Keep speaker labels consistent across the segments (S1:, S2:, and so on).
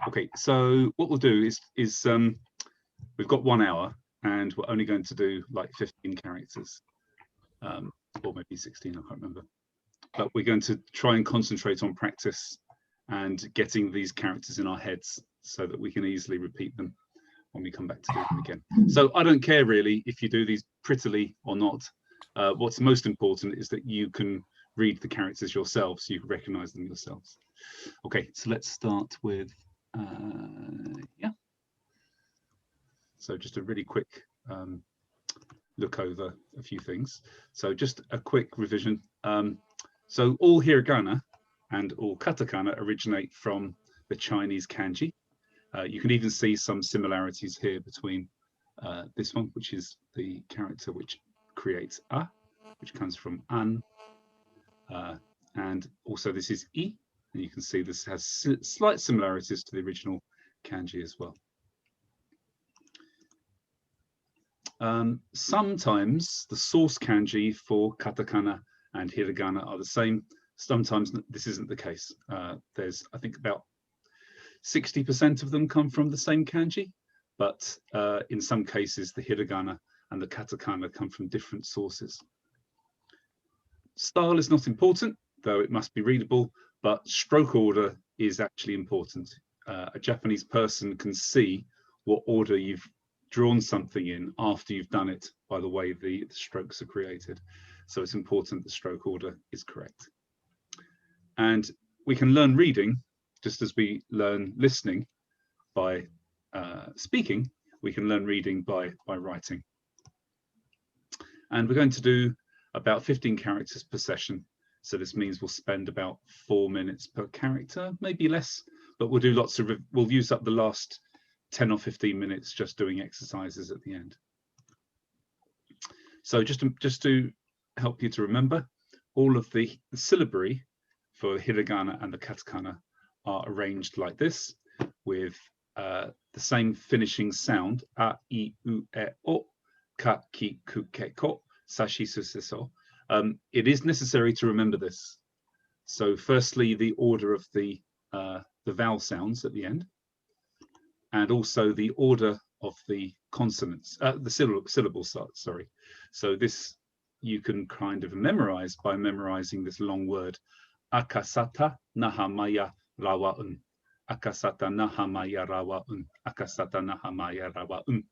S1: Okay, so what we'll do is we've got 1 hour and we're only going to do like 15 characters, or maybe 16, I can't remember. But we're going to try and concentrate on practice and getting these characters in our heads so that we can easily repeat them when we come back to do them again. So I don't care really if you do these prettily or not. What's most important is that you can read the characters yourselves, you can recognize them yourselves. Okay, so let's start with, yeah. So just a really quick look over a few things. So just a quick revision. So all hiragana and all katakana originate from the Chinese kanji. You can even see some similarities here between this one, which is the character which creates a, which comes from an, and also this is I, and you can see this has slight similarities to the original kanji as well. Sometimes the source kanji for katakana and hiragana are the same. Sometimes this isn't the case. There's, I think, about 60% of them come from the same kanji, but in some cases the hiragana and the katakana come from different sources. Style is not important, though it must be readable, but stroke order is actually important. A Japanese person can see what order you've drawn something in after you've done it by the way the strokes are created. So it's important the stroke order is correct. And we can learn reading just as we learn listening by speaking. We can learn reading by writing. And we're going to do about 15 characters per session. So this means we'll spend about 4 minutes per character, maybe less, but we'll do lots of, we'll use up the last 10 or 15 minutes just doing exercises at the end. So just to help you to remember, all of the syllabary for the hiragana and the katakana are arranged like this, with the same finishing sound, a, I, u, e, o, ka, ki, ku, ke, ko, sashi, su, se, so. It is necessary to remember this. So firstly, the order of the vowel sounds at the end, and also the order of the consonants, the syllables, sorry. So this you can kind of memorize by memorizing this long word, akasata nahamaya rawaun, akasata nahamaya rawaun, akasata nahamaya rawaun.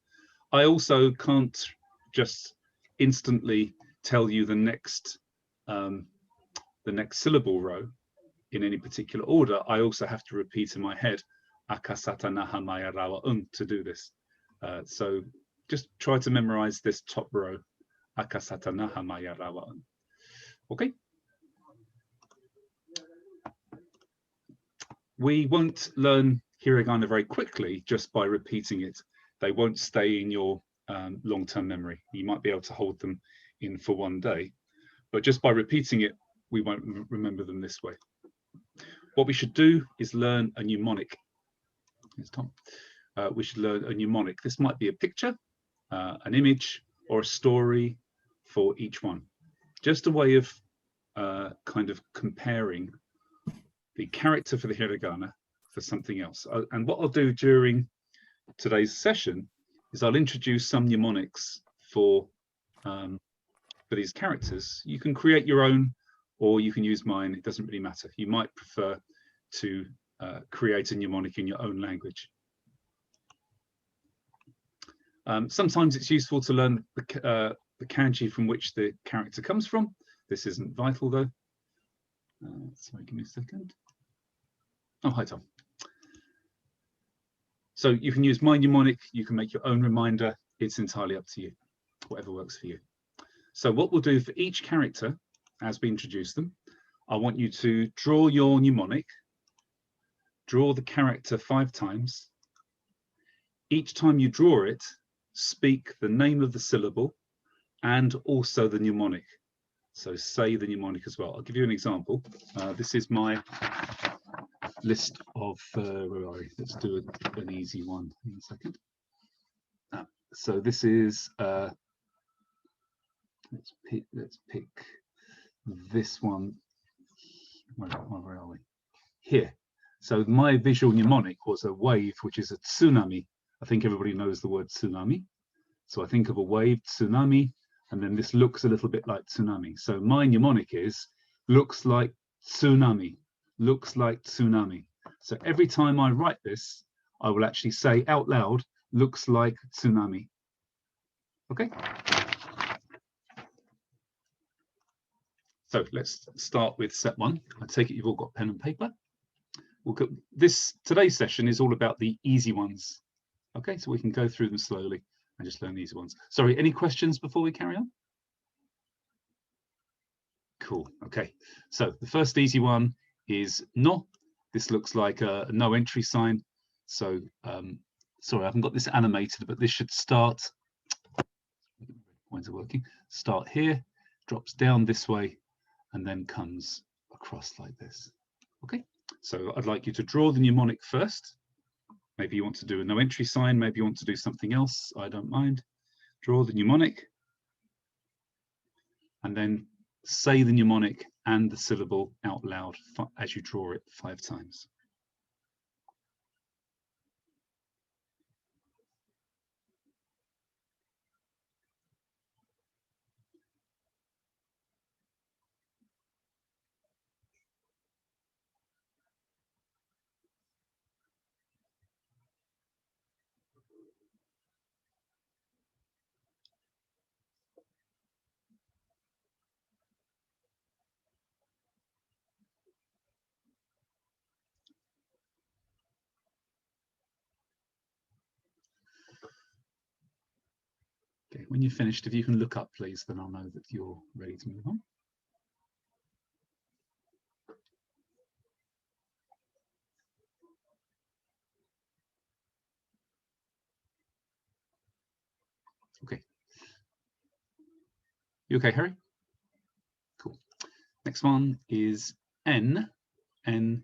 S1: I also can't just instantly tell you the next syllable row in any particular order. I also have to repeat in my head akasata nahamaya rawaun to do this. So just try to memorize this top row, akasata nahamaya rawaun. Okay. We won't learn hiragana very quickly just by repeating it. They won't stay in your long-term memory. You might be able to hold them in for 1 day, but just by repeating it, we won't remember them this way. What we should do is learn a mnemonic. Here's Tom. We should learn a mnemonic. This might be a picture, an image, or a story for each one. Just a way of kind of comparing the character for the hiragana for something else. And what I'll do during today's session is I'll introduce some mnemonics for these characters. You can create your own, or you can use mine. It doesn't really matter. You might prefer to create a mnemonic in your own language. Sometimes it's useful to learn the kanji from which the character comes from. This isn't vital though. Sorry, give me a second. Oh, hi Tom. So you can use my mnemonic, you can make your own reminder. It's entirely up to you, whatever works for you. So what we'll do for each character, as we introduce them, I want you to draw your mnemonic, draw the character 5 times. Each time you draw it, speak the name of the syllable and also the mnemonic. So say the mnemonic as well. I'll give you an example. This is my list of, where are we? Let's do an easy one in a second. So this is, let's pick this one, where are we? Here. So my visual mnemonic was a wave, which is a tsunami. I think everybody knows the word tsunami. So I think of a wave, tsunami, and then this looks a little bit like tsunami. So my mnemonic is looks like tsunami, looks like tsunami. So every time I write this, I will actually say out loud, looks like tsunami. Okay. So let's start with set one. I take it you've all got pen and paper. Today's session is all about the easy ones. Okay, so we can go through them slowly and just learn the easy ones. Sorry, any questions before we carry on? Cool. Okay, so the first easy one is no. This looks like a no entry sign. So sorry, I haven't got this animated, but this should start. Points are working. Start here, drops down this way, and then comes across like this. Okay, so I'd like you to draw the mnemonic first. Maybe you want to do a no entry sign. Maybe you want to do something else. I don't mind. Draw the mnemonic, and then say the mnemonic and the syllable out loud as you draw it 5 times. Okay, when you're finished, if you can look up, please, then I'll know that you're ready to move on. Okay. You okay, Harry? Cool. Next one is N. N.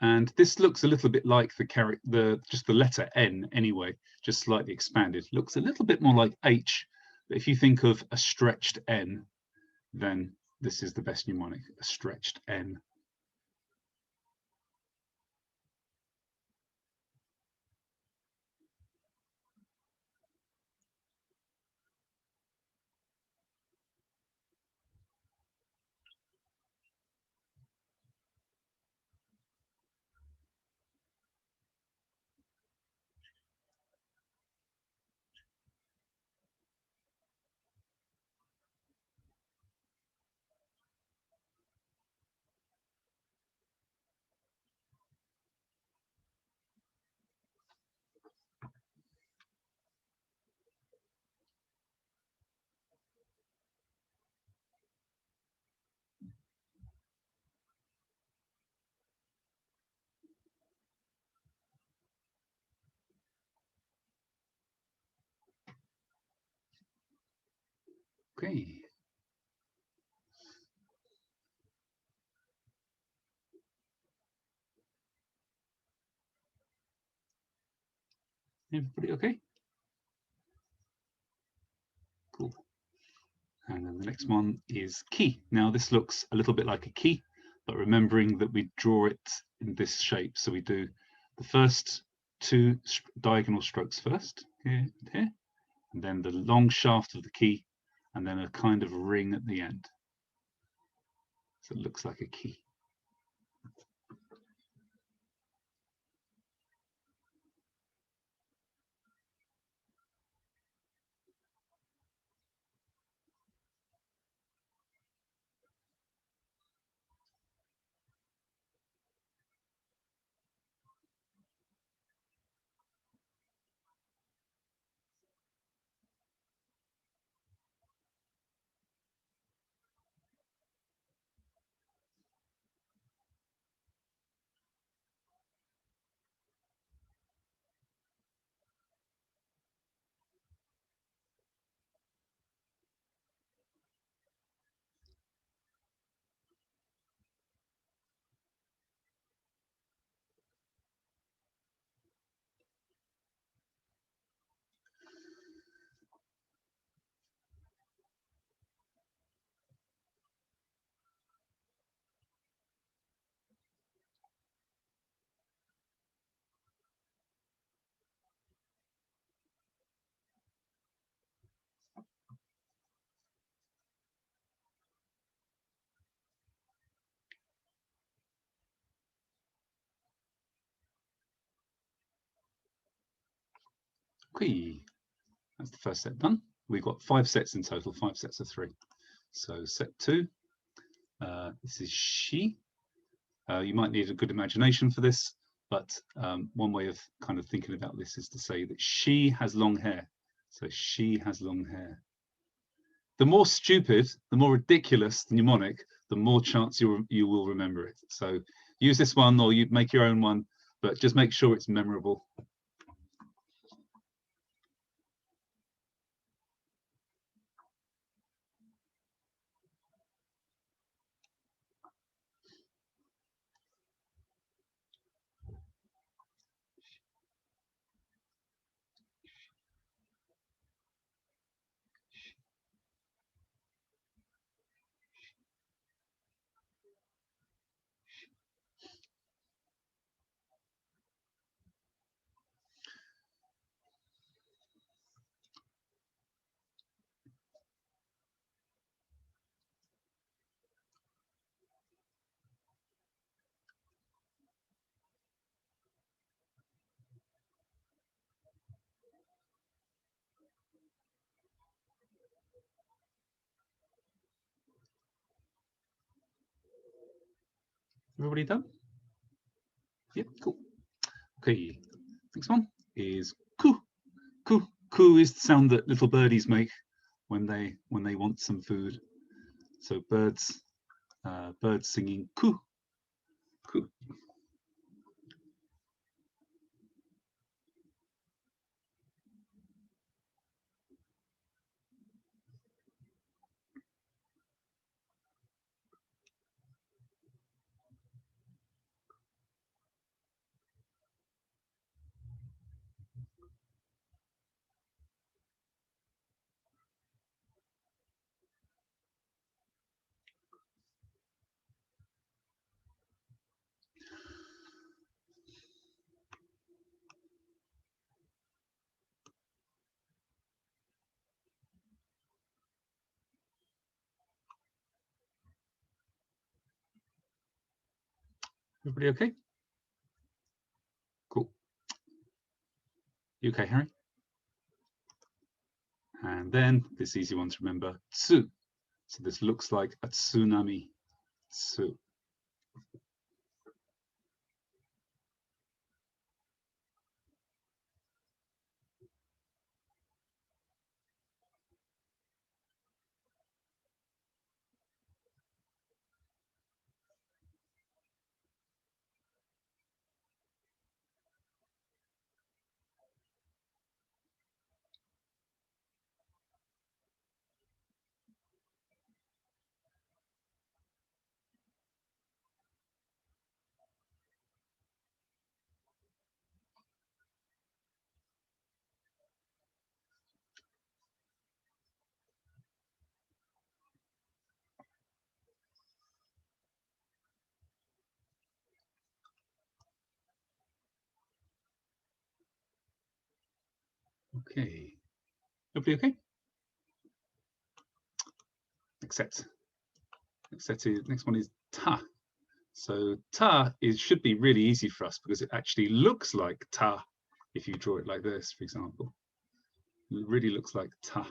S1: And this looks a little bit like just the letter N anyway, just slightly expanded. Looks a little bit more like H, but if you think of a stretched N, then this is the best mnemonic, a stretched N. Okay. Everybody okay? Cool. And then the next one is key. Now this looks a little bit like a key, but remembering that we draw it in this shape. So we do the first 2 diagonal strokes first, here and here, and then the long shaft of the key, and then a kind of ring at the end. So it looks like a key. Okay, that's the first set done. We've got 5 sets in total, 5 sets of 3. So set 2, this is she. You might need a good imagination for this, but one way of kind of thinking about this is to say that she has long hair. So she has long hair. The more stupid, the more ridiculous the mnemonic, the more chance you will remember it. So use this one, or you make your own one, but just make sure it's memorable. Everybody done? Yep, cool. Okay, next one is coo. Coo. Coo is the sound that little birdies make when they want some food. So birds singing coo. Coo. Everybody okay? Cool. You okay, Harry? And then this easy one to remember, tsu. So this looks like a tsunami. Tsu. Okay. Everybody okay? Next next one is ta. So ta should be really easy for us because it actually looks like ta if you draw it like this, for example. It really looks like ta.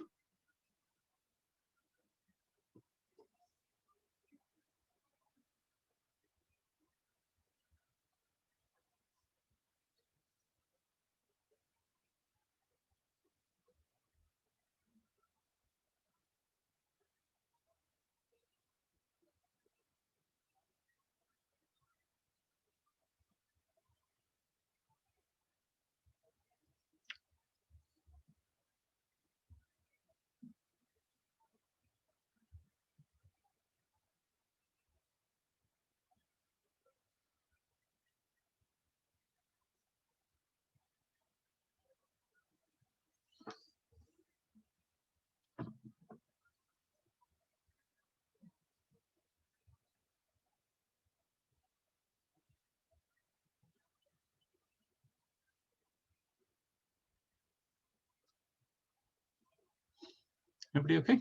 S1: Everybody okay?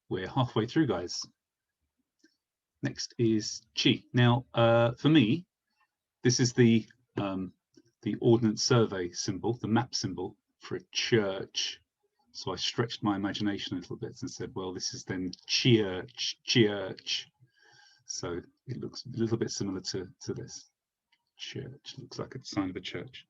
S1: We're halfway through, guys. Next is chi. Now, for me, this is the the Ordnance Survey symbol, the map symbol for a church. So I stretched my imagination a little bit and said, well, this is then church, church. So it looks a little bit similar to this. Church, looks like a sign of a church.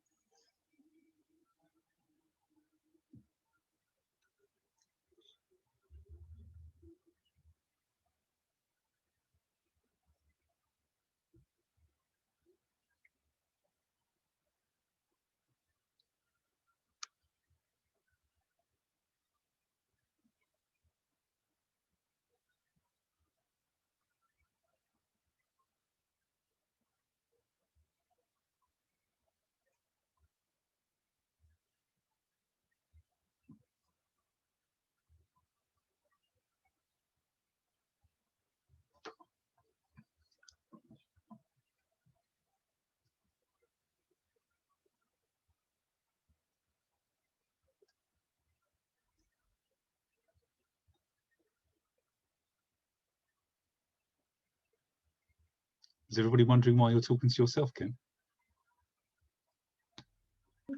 S1: Is everybody wondering why you're talking to yourself, Ken?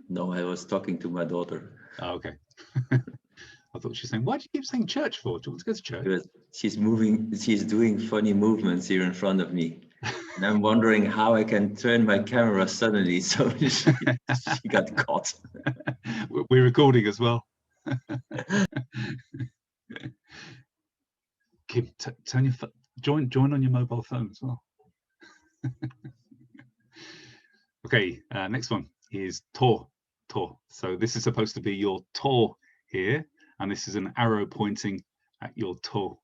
S2: No, I was talking to my daughter.
S1: Oh, okay. I thought she was saying, why do you keep saying church for? Do you want to go to church?
S2: Because she's doing funny movements here in front of me. And I'm wondering how I can turn my camera suddenly, so she got caught.
S1: We're recording as well. Kim, turn your join on your mobile phone as well. Okay, next one is to. So this is supposed to be your to here, and this is an arrow pointing at your to.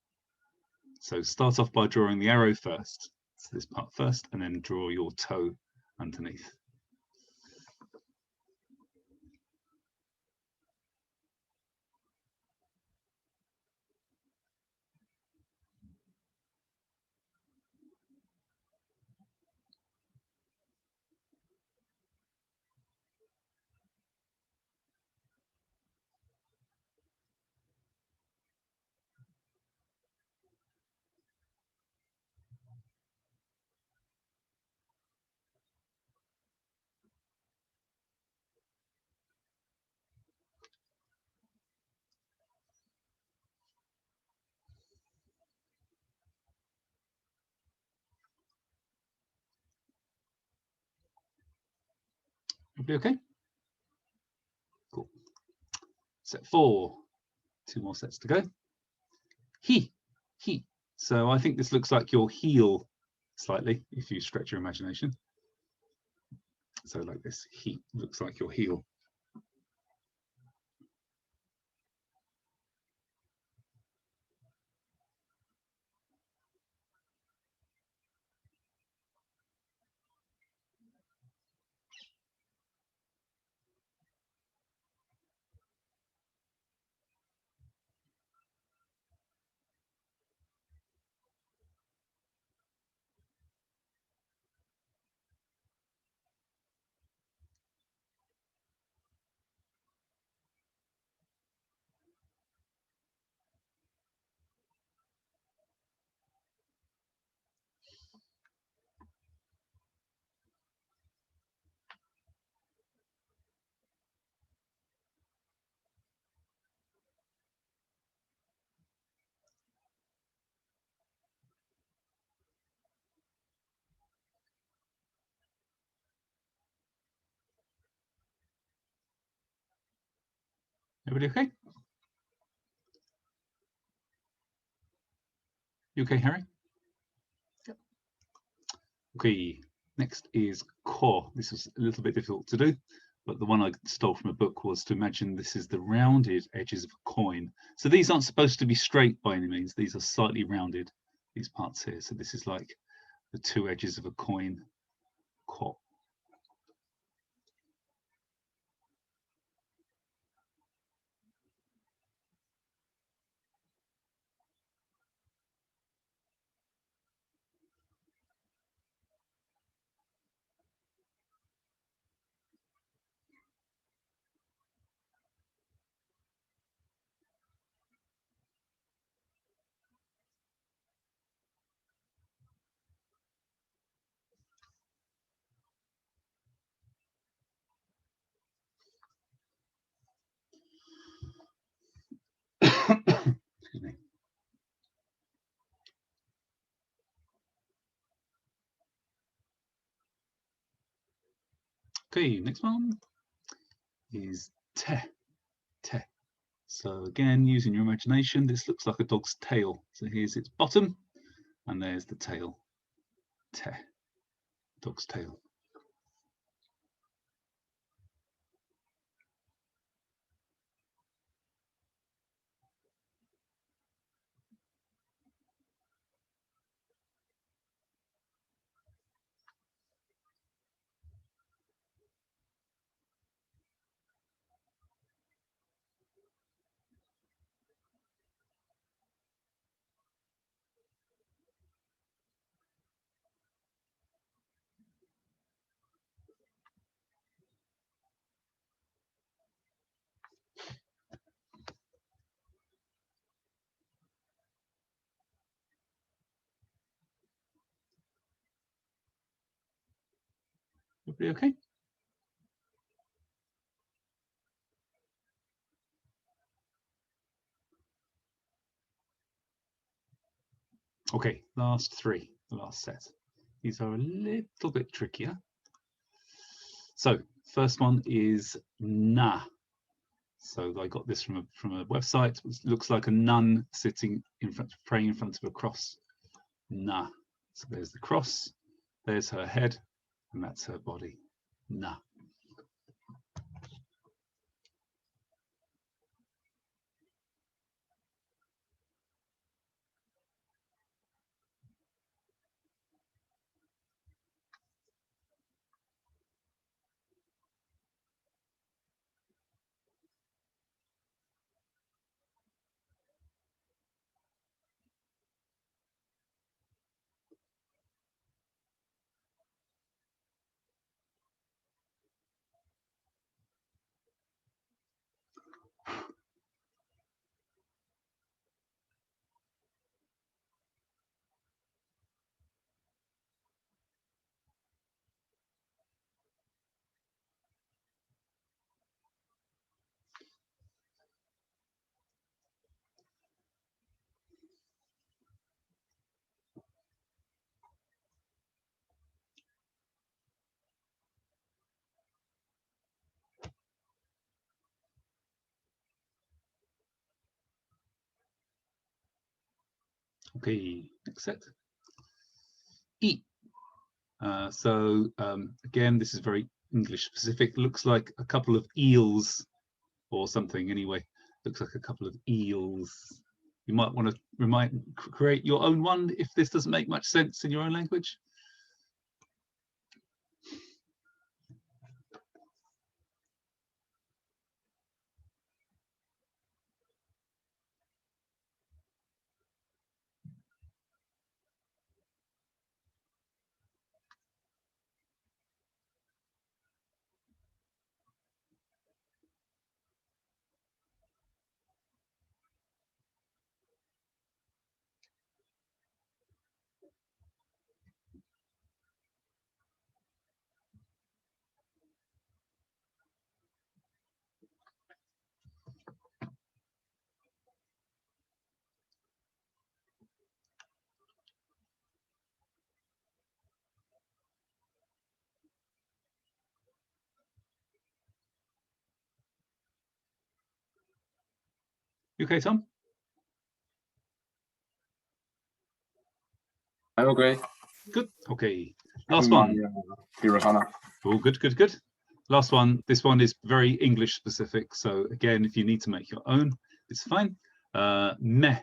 S1: So start off by drawing the arrow first, so this part first, and then draw your toe underneath. Everybody okay? Cool. Set 4. 2 more sets to go. He. So I think this looks like your heel slightly, if you stretch your imagination. So like this, he looks like your heel. Everybody okay? You okay, Harry? Yep. Okay, next is ko. This is a little bit difficult to do, but the one I stole from a book was to imagine this is the rounded edges of a coin. So these aren't supposed to be straight by any means. These are slightly rounded, these parts here. So this is like the 2 edges of a coin, ko. Okay, next one is te, te. So again, using your imagination, this looks like a dog's tail. So here's its bottom, and there's the tail. Te, dog's tail. Everybody okay? Okay, last three, the last set. These are a little bit trickier. So first one is na. So I got this from a website. It looks like a nun sitting in front, praying in front of a cross. Na. So there's the cross, there's her head, and that's her body. Na. Okay, next set. E. Again, this is very English specific. Looks like a couple of eels or something anyway. Looks like a couple of eels. You might want to create your own one if this doesn't make much sense in your own language. You okay, Tom?
S3: I'm okay.
S1: Good. Okay. Last one.
S3: Hiragana.
S1: Oh, good, good, good. Last one. This one is very English specific. So again, if you need to make your own, it's fine. Meh.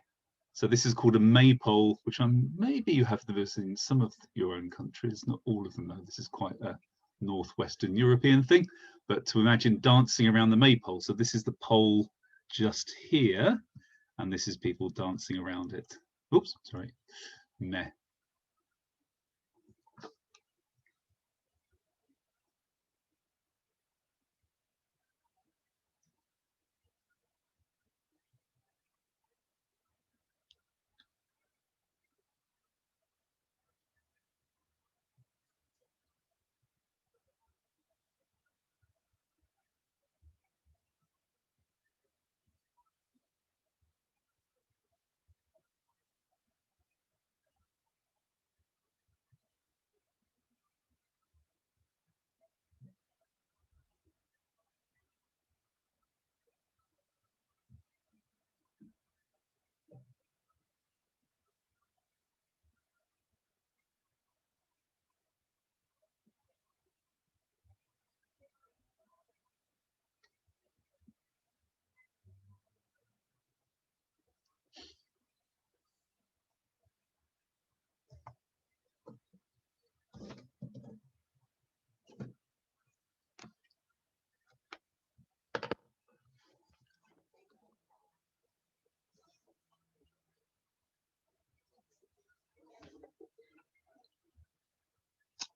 S1: So this is called a maypole, which maybe you have this in some of your own countries, not all of them though. This is quite a northwestern European thing. But to imagine dancing around the maypole. So this is the pole just here, and this is people dancing around it. Oops, sorry. Meh.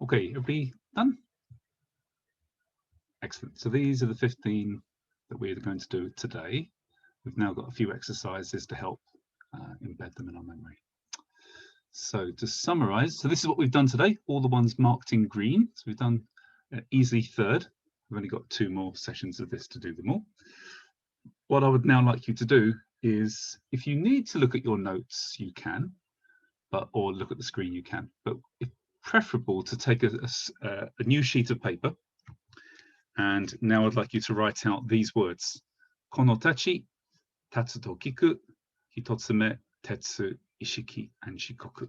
S1: Okay, everybody done? Excellent. So these are the 15 that we're going to do today. We've now got a few exercises to help embed them in our memory. So to summarize, so this is what we've done today, all the ones marked in green. So we've done easily third. We've only got 2 more sessions of this to do them all. What I would now like you to do is, if you need to look at your notes, you can, or look at the screen, you can, but it's preferable to take a new sheet of paper. And now I'd like you to write out these words. Konotachi, tatsu to kiku, hitotsume, tetsu, ishiki, and shikoku.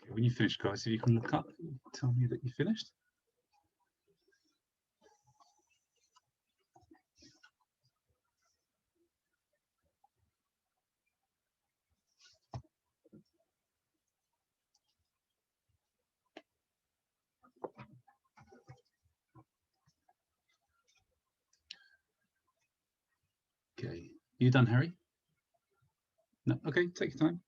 S1: Okay, when you finish, guys, if you can look up, tell me that you finished. Okay, you done, Harry? No, okay, take your time.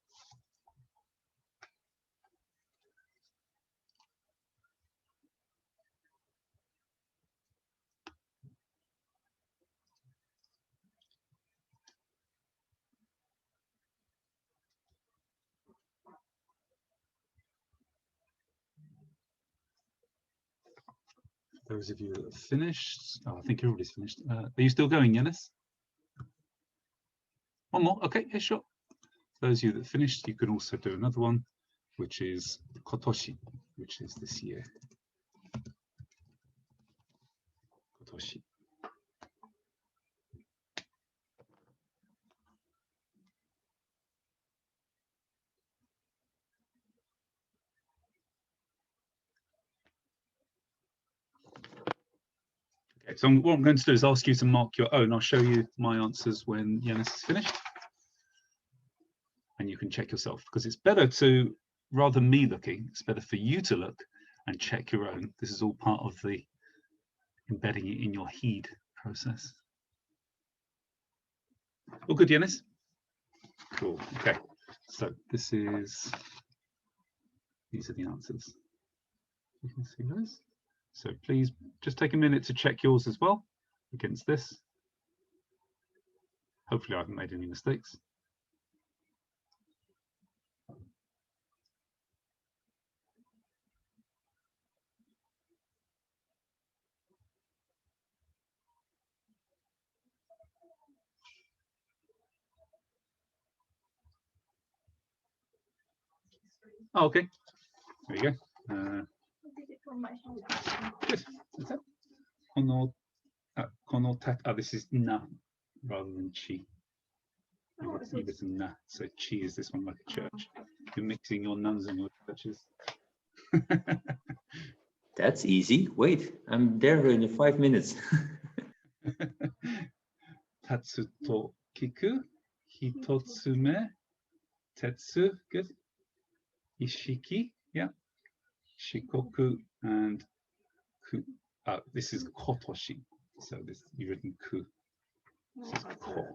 S1: Those of you that have finished, I think everybody's finished. Are you still going, Yanis? One more, okay, yeah, sure. Those of you that finished, you can also do another one, which is kotoshi, which is this year. Kotoshi. Okay, so what I'm going to do is ask you to mark your own. I'll show you my answers when Yanis is finished. And you can check yourself, because it's better to, rather than me looking, it's better for you to look and check your own. This is all part of the embedding it in your heed process. All good, Yanis? Cool, okay. So these are the answers. You can see those. So please just take a minute to check yours as well against this. Hopefully I haven't made any mistakes. Oh, okay. There you go. Good. That's it. This is na rather than chi. You've written na, so chi is this one like a church. You're mixing your nuns and your churches.
S2: That's easy. Wait, I'm there in 5 minutes.
S1: Tatsu to kiku, hitotsume, tetsu, good. Ishiki, yeah. Shikoku and ku. This is kotoshi, so this you've written ku. This is ko.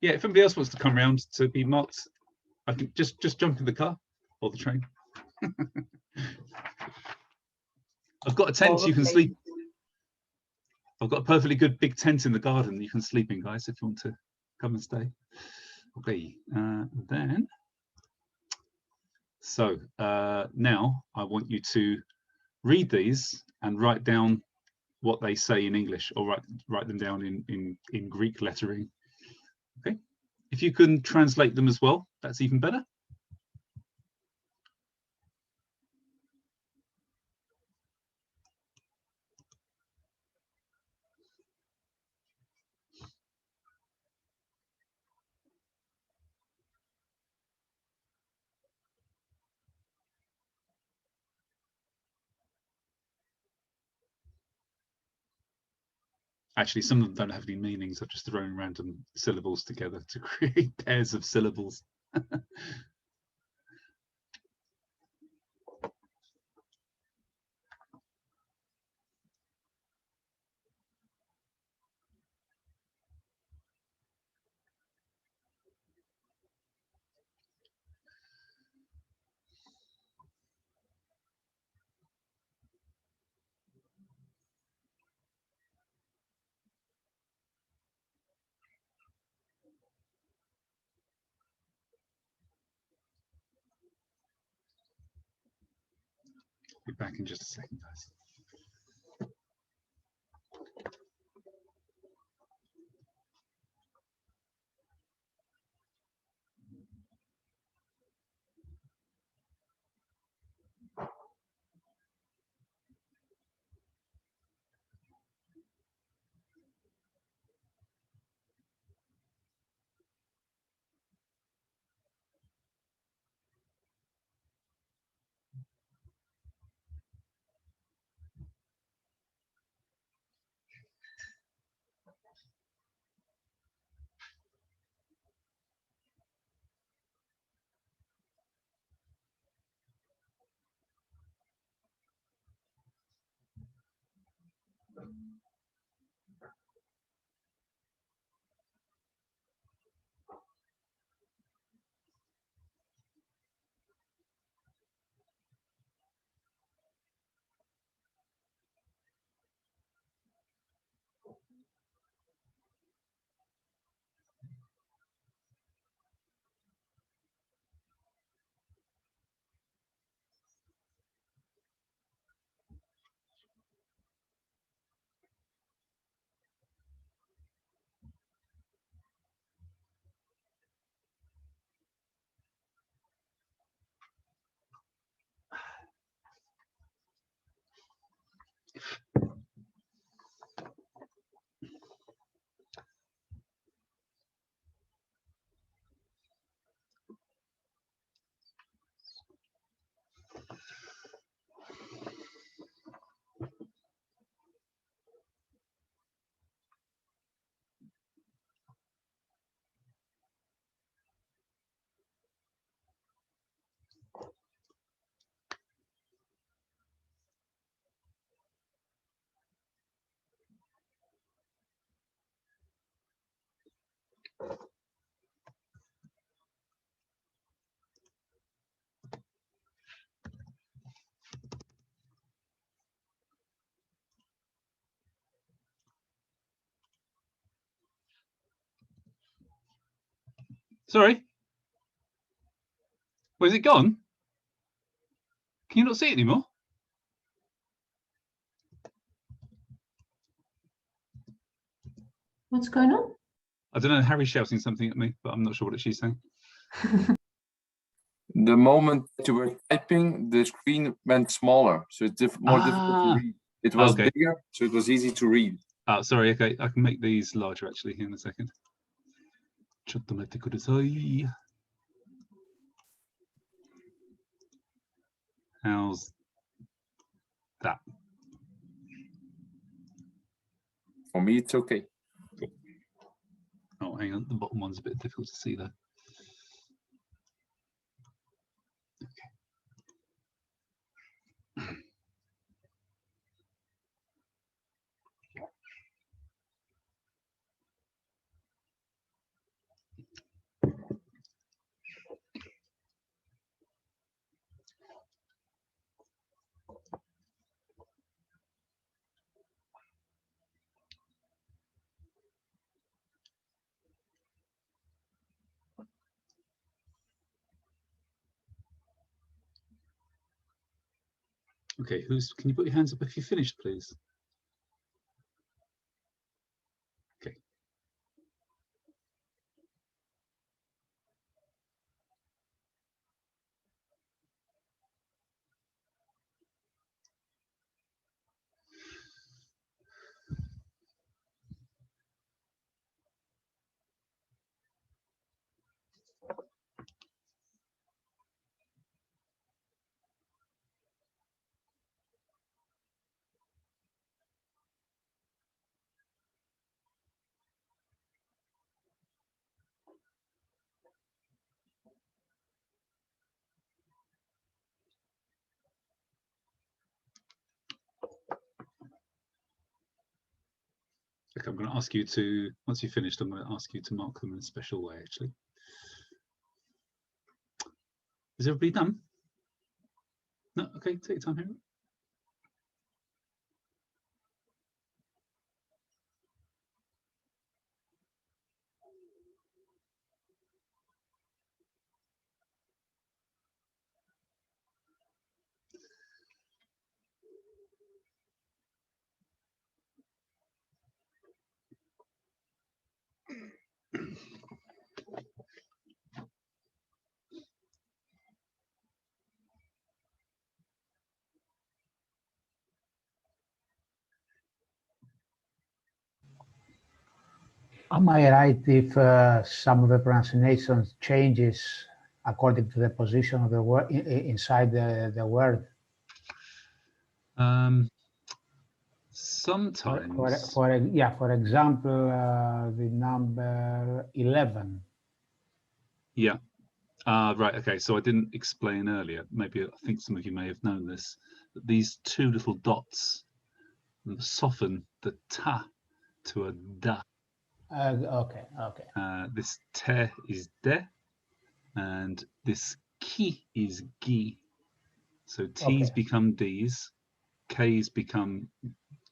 S1: Yeah, if anybody else wants to come around to be marked, I can just jump in the car or the train. I've got a tent you can sleep. I've got a perfectly good big tent in the garden you can sleep in, guys, if you want to come and stay. Okay, then. So now I want you to read these and write down what they say in English, or write them down in Greek lettering. Okay, if you can translate them as well, that's even better. Actually, some of them don't have any meanings. I've just thrown random syllables together to create pairs of syllables. Be back in just a second, guys. Sorry. Where's it gone? Can you not see it anymore?
S3: What's going on?
S1: I don't know. Harry's shouting something at me, but I'm not sure what she's saying.
S3: The moment that you were typing, the screen went smaller, so it's more difficult to read. It was bigger, so it was easy to read.
S1: Oh, sorry. Okay, I can make these larger actually here in a second. How's that?
S3: For me, it's okay.
S1: Cool. Oh, hang on. The bottom one's a bit difficult to see though. Okay. Okay, can you put your hands up if you finished, please? Okay. Okay, I'm going to ask you to, once you've finished, I'm going to ask you to mark them in a special way, actually. Is everybody done? No? Okay, take your time here.
S4: Am I right if some of the pronunciation changes according to the position of the word inside the word?
S1: Sometimes.
S4: For example, the number 11.
S1: Yeah. Right. Okay. So I didn't explain earlier. Maybe I think some of you may have known this. That these two little dots soften the ta to a da.
S4: Okay.
S1: This te is de, and this ki is gi. So t's become d's, k's become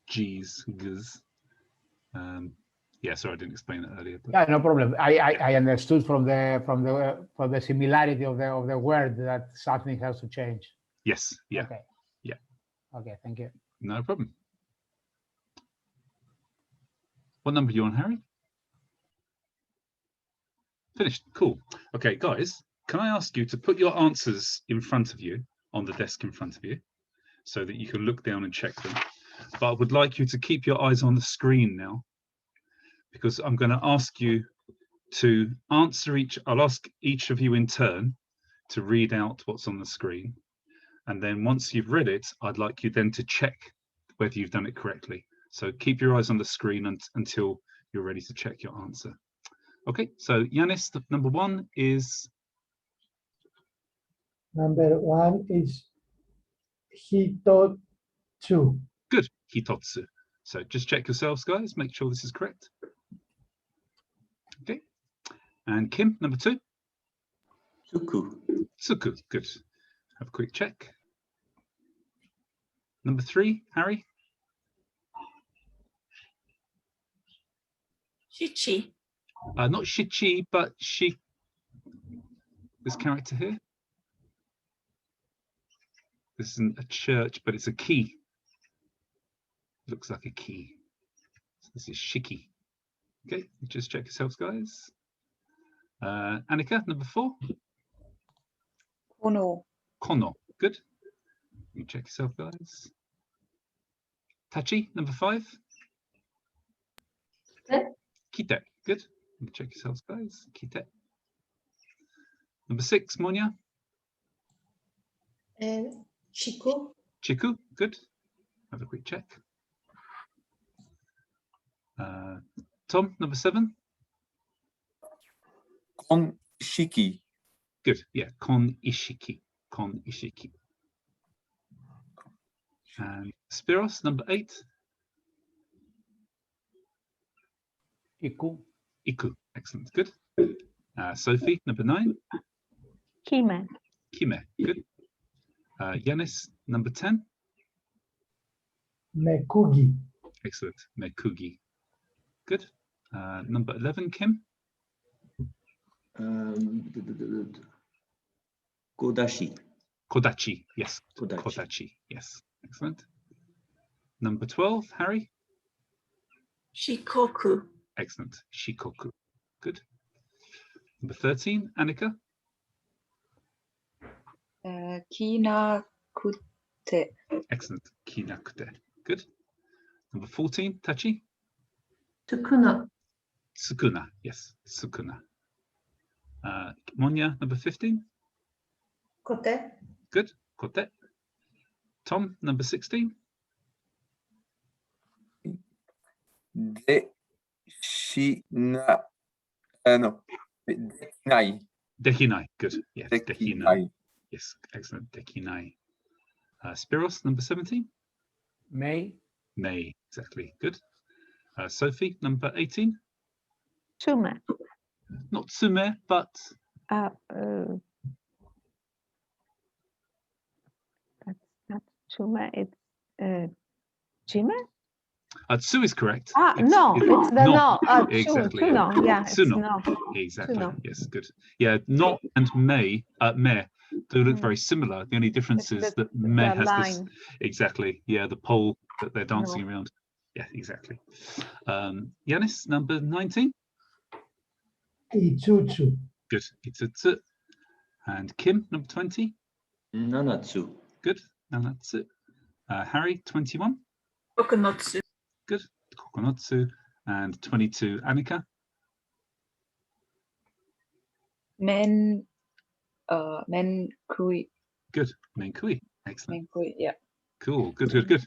S1: g's, g's. Yeah, sorry, I didn't explain it earlier. But...
S4: Yeah, no problem. I understood from the similarity of the word that something has to change.
S1: Yes. Yeah.
S4: Okay.
S1: Yeah.
S4: Okay. Thank you.
S1: No problem. What number are you on, Harry? Finished. Cool. Okay, guys, can I ask you to put your answers in front of you on the desk in front of you so that you can look down and check them? But I would like you to keep your eyes on the screen now, because I'm going to ask you to answer I'll ask each of you in turn to read out what's on the screen. And then once you've read it, I'd like you then to check whether you've done it correctly. So keep your eyes on the screen until you're ready to check your answer. Okay, so Yanis, the number one is?
S5: Number one is hitotsu.
S1: Good, hitotsu. So just check yourselves, guys, make sure this is correct. Okay, and Kim, number two?
S2: Suku.
S1: Suku, good. Have a quick check. Number three, Harry?
S6: Shichi.
S1: Not Shichi, but Shi. This character here. This isn't a church, but it's a key. Looks like a key. So this is Shiki. Okay, just check yourselves, guys. Annika, number 4.
S6: Kono.
S1: Kono. Good. You check yourself, guys. Tachi, number 5.
S5: Kite.
S1: Kite. Good. You check yourselves, guys. Kite. Number 6, Monya.
S5: Chiku.
S1: Chiku. Good. Have a quick check. Tom, number 7.
S3: Kon Shiki.
S1: Good. Yeah. Kon Ishiki. Kon Ishiki. And Spiros, number 8.
S4: Iku.
S1: Iku. Excellent. Good. Sophie, number 9.
S7: Kime.
S1: Kime. Good. Yanis, number 10.
S5: Mekugi.
S1: Excellent. Mekugi. Good. Number 11, Kim.
S2: Kodashi.
S1: Kodachi. Yes.
S2: Kodachi.
S1: Kodachi. Yes. Excellent. Number 12, Harry.
S6: Shikoku.
S1: Excellent. Shikoku. Good. Number 13, Annika.
S6: Kinakute.
S1: Excellent. Kinakute. Good. Number 14, Tachi.
S5: Sukuna.
S1: Sukuna. Yes. Sukuna. Monya, number 15.
S5: Kote.
S1: Good. Kote. Tom, number 16.
S3: Deshina. No. Dekinai.
S1: Dekinai. Good. Yes. Dekinai.
S3: Dekinai.
S1: Yes. Excellent. Dekinai. Spiros, number 17.
S4: May.
S1: May. Exactly. Good. Sophie, number 18.
S7: Tsume.
S1: Not Tsume, but
S7: That's not Tsume. It's Jime.
S1: Tsu is correct.
S7: No, it's the no.
S1: Exactly.
S7: Tsuno. Yeah, it's
S1: Tsuno.
S7: no.
S1: Exactly.
S7: Tsuno.
S1: Yes, good. Yeah, not and me do look very similar. The only difference is that me has this.
S7: line.
S1: Exactly. Yeah, the pole that they're dancing around. Yeah, exactly. Yanis, number 19.
S5: Itsutsu.
S1: Good. Itsutsu. And Kim, number 20.
S2: Nanatsu.
S1: Good. Nanatsu. Harry, 21.
S6: Kokonotsu.
S1: Good. Kokonotsu. And 22, Annika.
S6: Menkui.
S1: Good. Menkui. Excellent.
S6: Menkui, yeah.
S1: Cool. Good, good, good.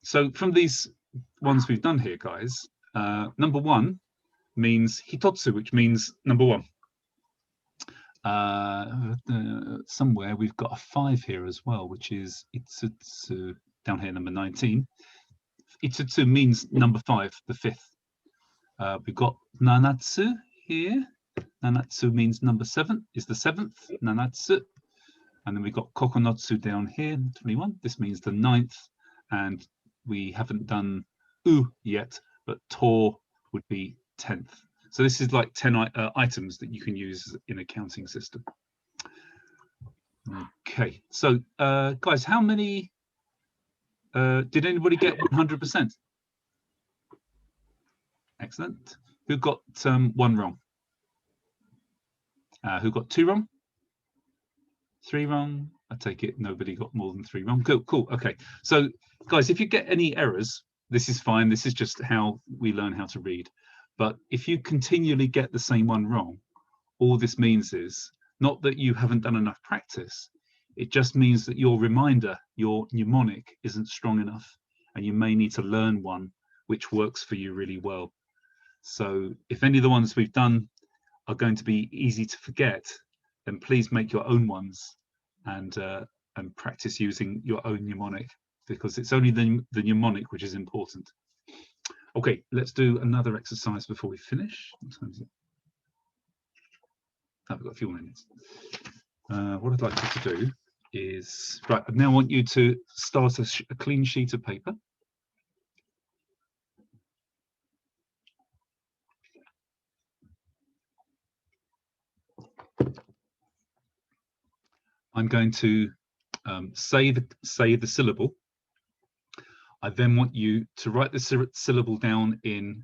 S1: So from these ones we've done here, guys, number 1 means hitotsu, which means number 1. Somewhere we've got a 5 here as well, which is itsutsu down here, number 19. Itsutsu means number 5, the 5th. We've got nanatsu here. Nanatsu means number 7, is the 7th, nanatsu. And then we've got kokonotsu down here, 21. This means the 9th. And we haven't done u yet, but to would be 10th. So this is like 10 items that you can use in a counting system. Okay, so guys, how many did anybody get 100%? Excellent. Who got 1 wrong? Who got 2 wrong? 3 wrong? I take it nobody got more than 3 wrong. Cool, cool. Okay, so guys, if you get any errors, this is fine. This is just how we learn how to read. But if you continually get the same one wrong, all this means is not that you haven't done enough practice. It just means that your reminder, your mnemonic isn't strong enough, and you may need to learn one which works for you really well. So if any of the ones we've done are going to be easy to forget, then please make your own ones and practice using your own mnemonic, because it's only the mnemonic which is important. Okay, let's do another exercise before we finish. What time is it? Oh, we've got a few minutes. What I'd like you to do is, right, I now want you to start a clean sheet of paper. I'm going to say the syllable. I then want you to write the syllable down in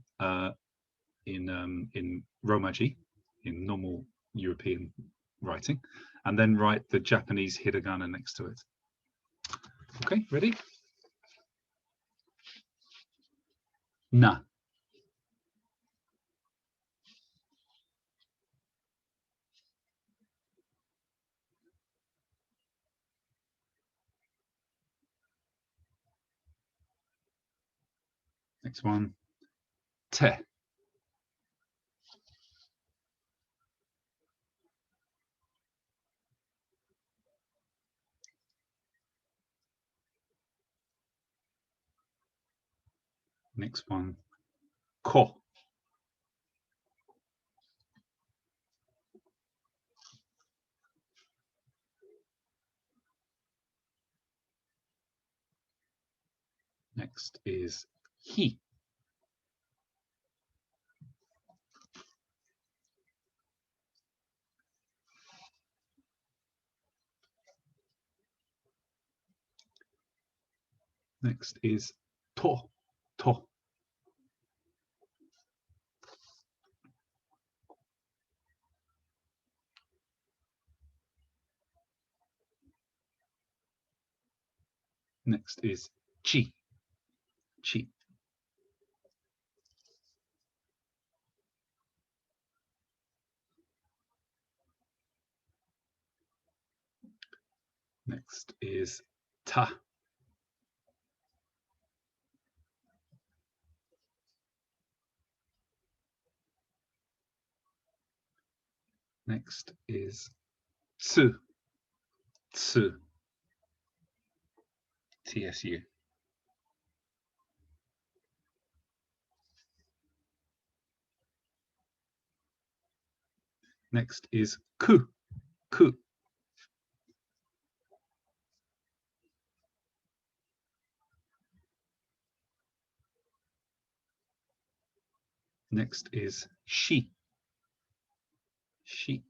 S1: Romaji, in normal European writing, and then write the Japanese hiragana next to it. Okay, ready? Na. Next one, te. Next one, ko. Next is hi. Next is to. To. Next is chi. Chi. Next is ta. Next is tsu. Tsu. TSU. Next is ku. Ku. Next is shi. Shi.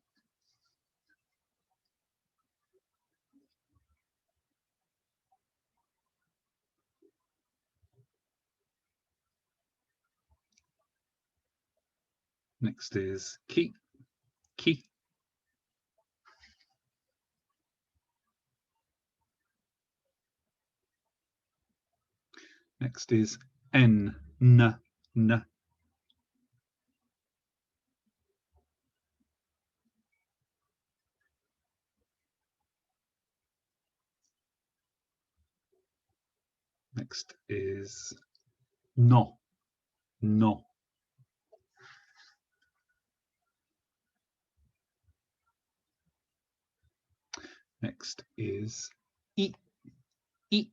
S1: Next is ki. Ki. Next is n. N. N. Next is no. No. Next is I. I.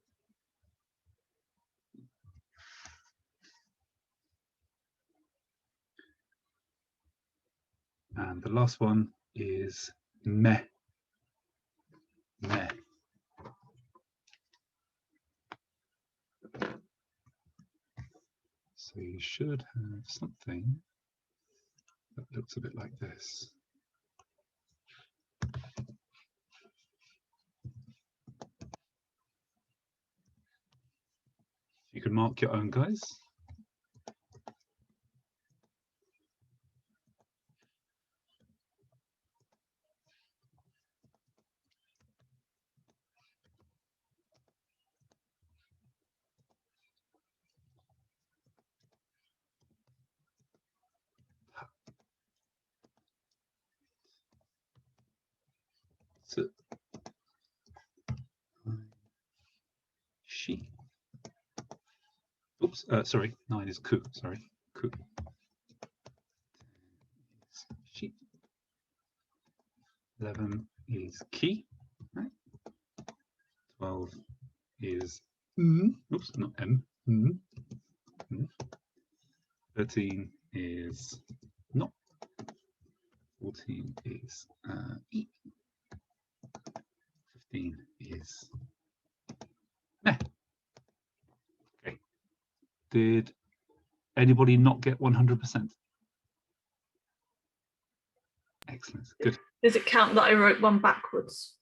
S1: And the last one is me. Me. So you should have something that looks a bit like this. You can mark your own, guys. So, she. Oops, sorry, 9 is ku, sorry, ku. She. 11 is ki, right? 12 is oops, not m. 13 is no. 14 is e. 15 is meh. Okay. Did anybody not get 100%? Excellent. Good.
S5: Does it count that I wrote one backwards?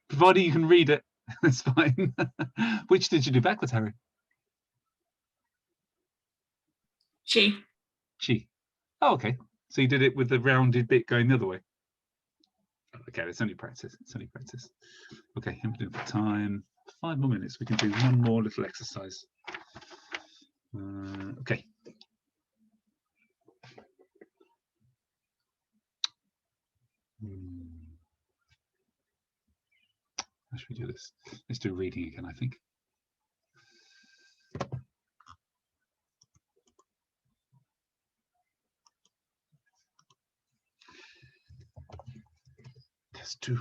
S1: Provided you can read it, that's fine. Which did you do backwards, Harry?
S5: Chi.
S1: Chi. Oh, okay. So you did it with the rounded bit going the other way. Okay, it's only practice. It's only practice. Okay, I'm doing for time. 5 more minutes. We can do one more little exercise. Okay. How should we do this? Let's do reading again, I think. Test 2.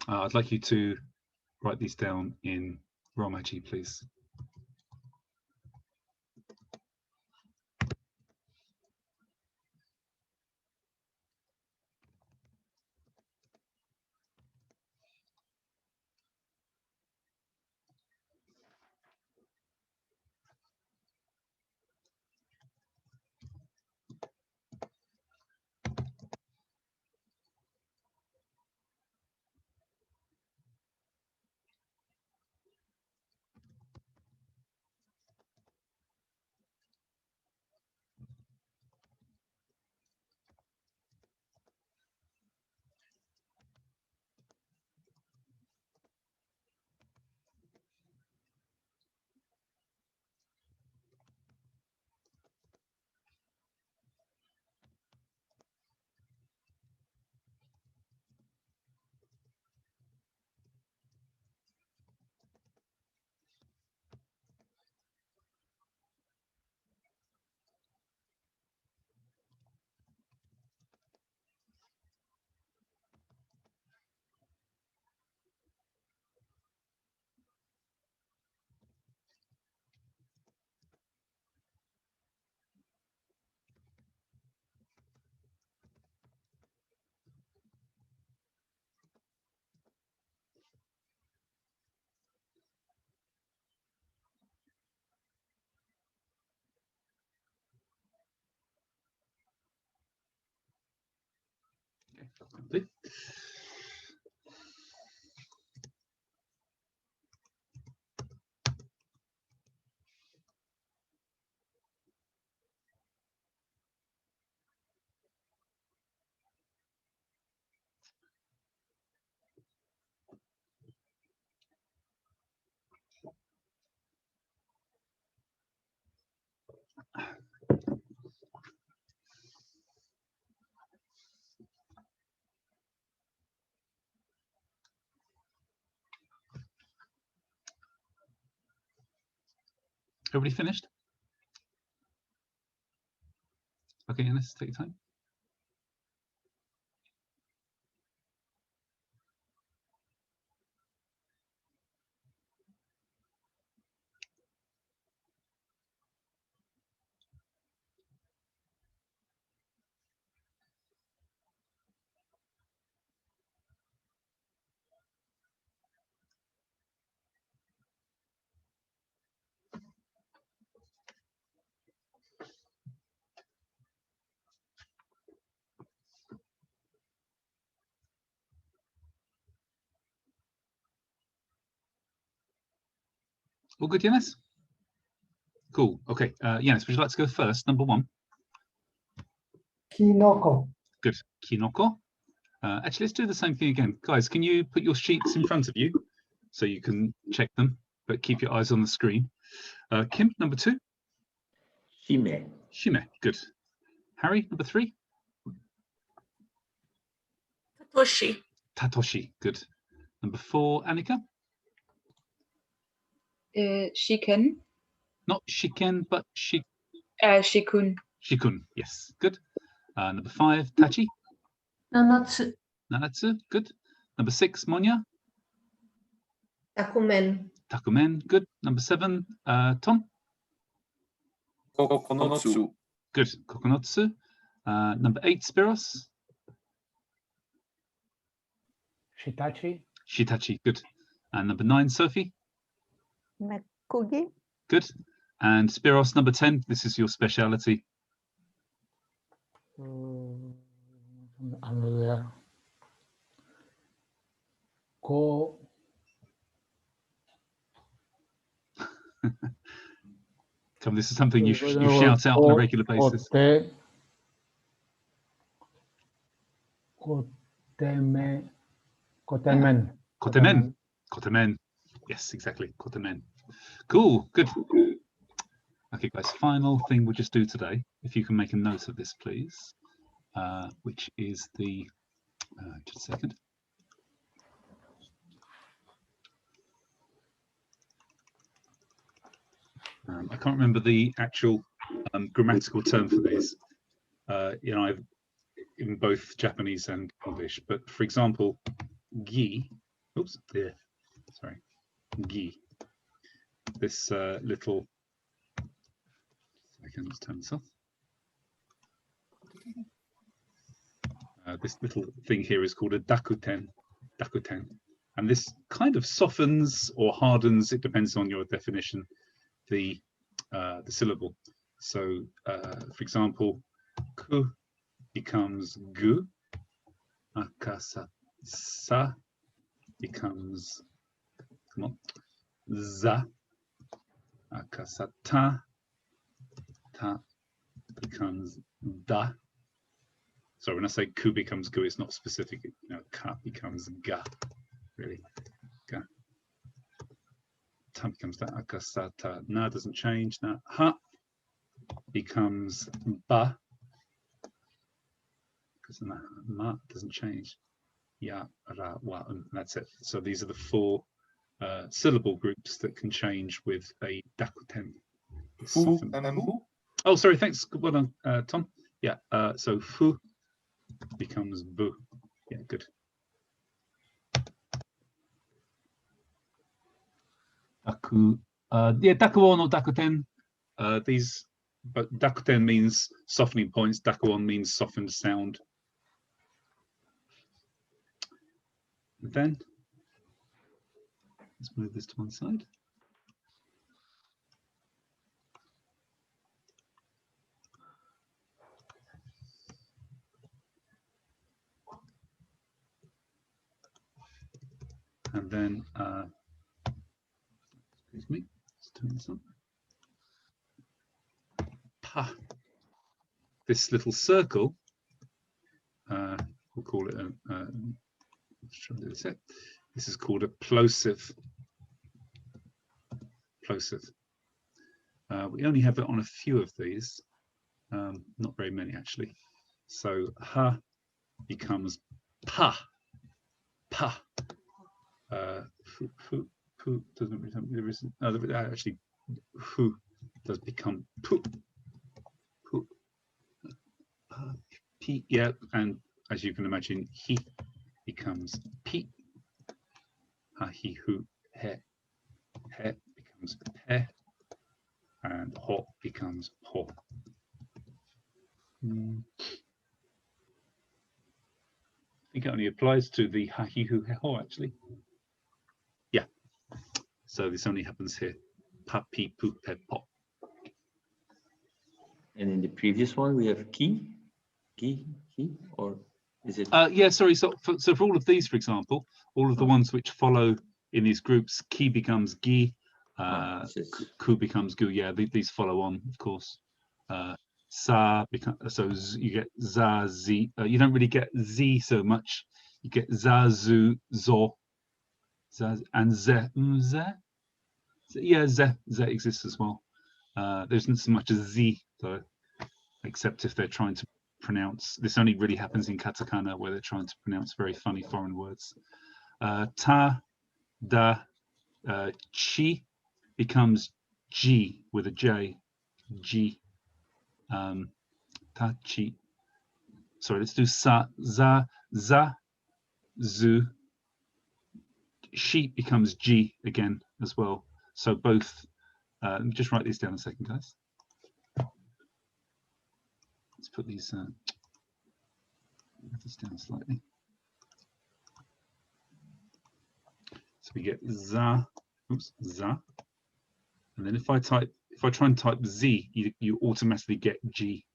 S1: I'd like you to write these down in Romaji, please. Okay. Everybody finished? Okay, let's take your time. All good, Yanis? Cool. Okay, Yanis, would you like to go first? Number 1.
S8: Kinoko.
S1: Good. Kinoko. Actually, let's do the same thing again. Guys, can you put your sheets in front of you so you can check them, but keep your eyes on the screen? Kim, number 2.
S2: Shime.
S1: Shime. Good. Harry, number 3.
S5: Tatoshi.
S1: Tatoshi. Good. Number 4, Annika.
S6: Shiken.
S1: Not Shiken, but
S6: Shikun.
S1: Shikun. Yes. Good. Number 5, Tachi.
S9: Nanatsu.
S1: Nanatsu. Good. Number 6, Monya.
S9: Takumen.
S1: Takumen. Good. Number 7, Tom.
S3: Kokonotsu.
S1: Good. Kokonotsu. Number 8, Spiros.
S4: Shitachi.
S1: Shitachi. Good. And number 9, Sophie.
S7: Mekugi.
S1: Good. And Spiros, number 10. This is your speciality.
S4: Another. Ko.
S1: Come, this is something you shout out on a regular basis.
S4: Kotemen.
S1: Kotemen. Yes, exactly. Kotemen. Cool. Good. Okay, guys. Final thing we'll just do today, if you can make a note of this, please, which is the. Just a second. I can't remember the actual grammatical term for these. You know, I've in both Japanese and English, but for example, gi. Oops, there. Sorry, gi. This little. Second, let's turn this off. This little thing here is called a dakuten. Dakuten, and this kind of softens or hardens. It depends on your definition. The syllable. So, for example, ku becomes gu. Akasa sa becomes, come on, za. Akasa ta becomes da. So when I say ku becomes gu, it's not specific. You know, ka becomes ga. Really, ga. Ta becomes da. Akasa ta. Na doesn't change. Na ha becomes ba. Because ma doesn't change. Ya, ra, wa, and that's it. So these are the four syllable groups that can change with a dakuten. Oh, sorry, thanks. Well done, Tom. Yeah, so fu becomes bu. Yeah, good. Daku, yeah, dakuon or dakuten. These, but dakuten means softening points. Dakuon means softened sound. And then let's move this to one side. And then, excuse me, let's turn this on. Pa. This little circle, we'll call it a, let's try to do this. This is called a plosive. Plosive. We only have it on a few of these, not very many actually. So ha becomes pa. Pa. Fu doesn't become, there isn't, actually fu does become pu. Pu. P, yeah, and as you can imagine, he becomes pi. Ha, he, hu, he. He becomes pe. And ho becomes ho. I think it only applies to the ha, he, hu, he, ho, actually. Yeah. So this only happens here. Pa, pi, pu, pe, po.
S2: And in the previous one, we have ki, or is it?
S1: Yeah, sorry. So for all of these, for example, all of the ones which follow in these groups, ki becomes gi, ku becomes gu. Yeah, these follow on, of course. Sa becomes, so you get za, zi. You don't really get z so much. You get za, zu, zo, za, and ze. Ze? Yeah, ze exists as well. There isn't so much as z though, except if they're trying to pronounce. This only really happens in katakana where they're trying to pronounce very funny foreign words. Ta, da, chi becomes g with a j. G. Ta, chi. Sorry, let's do sa, za, za, zu. She becomes g again as well. So both. Let me just write these down a second, guys. Let's put these. This down slightly. So we get za, oops, za, and then if I try and type z, you automatically get g.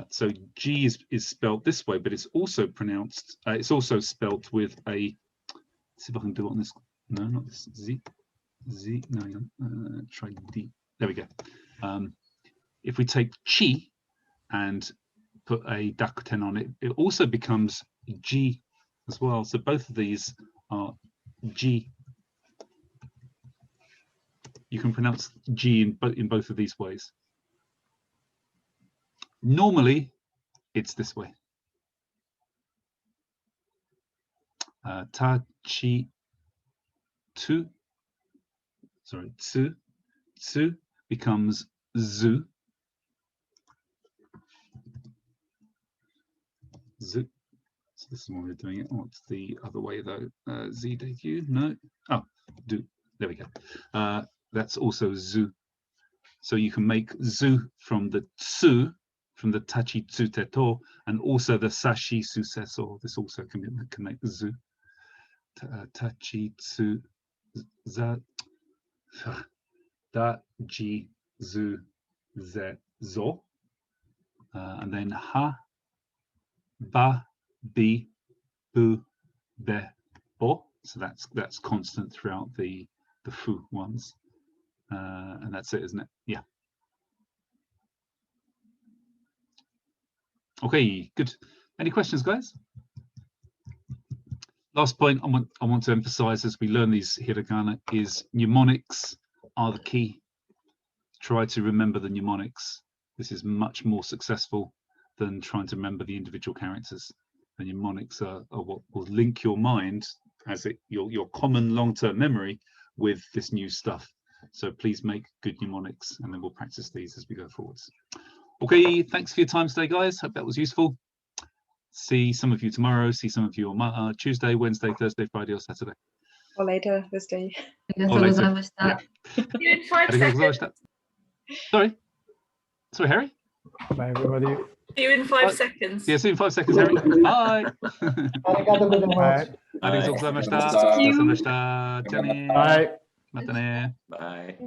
S1: So g is spelled this way, but it's also pronounced. It's also spelt with a. Let's see if I can do it on this. No, not this z. Z, no, hang on, try D. There we go. If we take chi and put a dakuten on it, it also becomes G as well. So both of these are G. You can pronounce G in both of these ways. Normally, it's this way. Ta, chi, tu. Sorry, tsu. Tsu becomes zu. Zu. So this is when we're doing it. What's the other way though? Z dq? No. Oh, do. There we go. That's also zu. So you can make zu from the tsu, from the tachi tsu teto, and also the sashi sucesso. This also can make zu. Tachi tsu za da ji zu ze zo. And then ha, ba, bi, bu, be, bo. So that's constant throughout the fu ones. And that's it, isn't it? Yeah. Okay, good. Any questions, guys? Last point I want to emphasize as we learn these hiragana is mnemonics are the key. Try to remember the mnemonics. This is much more successful than trying to remember the individual characters. The mnemonics are what will link your mind as your common long-term memory with this new stuff. So please make good mnemonics, and then we'll practice these as we go forwards. Okay, thanks for your time today, guys. Hope that was useful. See some of you tomorrow. See some of you on Tuesday, Wednesday, Thursday, Friday, or Saturday.
S6: Or later this day.
S1: Or later. Yeah.
S5: See you in 5 seconds.
S1: Sorry, Harry.
S4: Bye, everybody.
S5: See you in 5 seconds.
S1: Yeah, see you in 5 seconds, Harry. Bye.
S4: Arigato gozaimasu.
S1: Arigatou gozaimashita.
S3: Thank you.
S1: Gozaimashita. Jenny.
S4: Bye.
S1: Matane.
S2: Bye.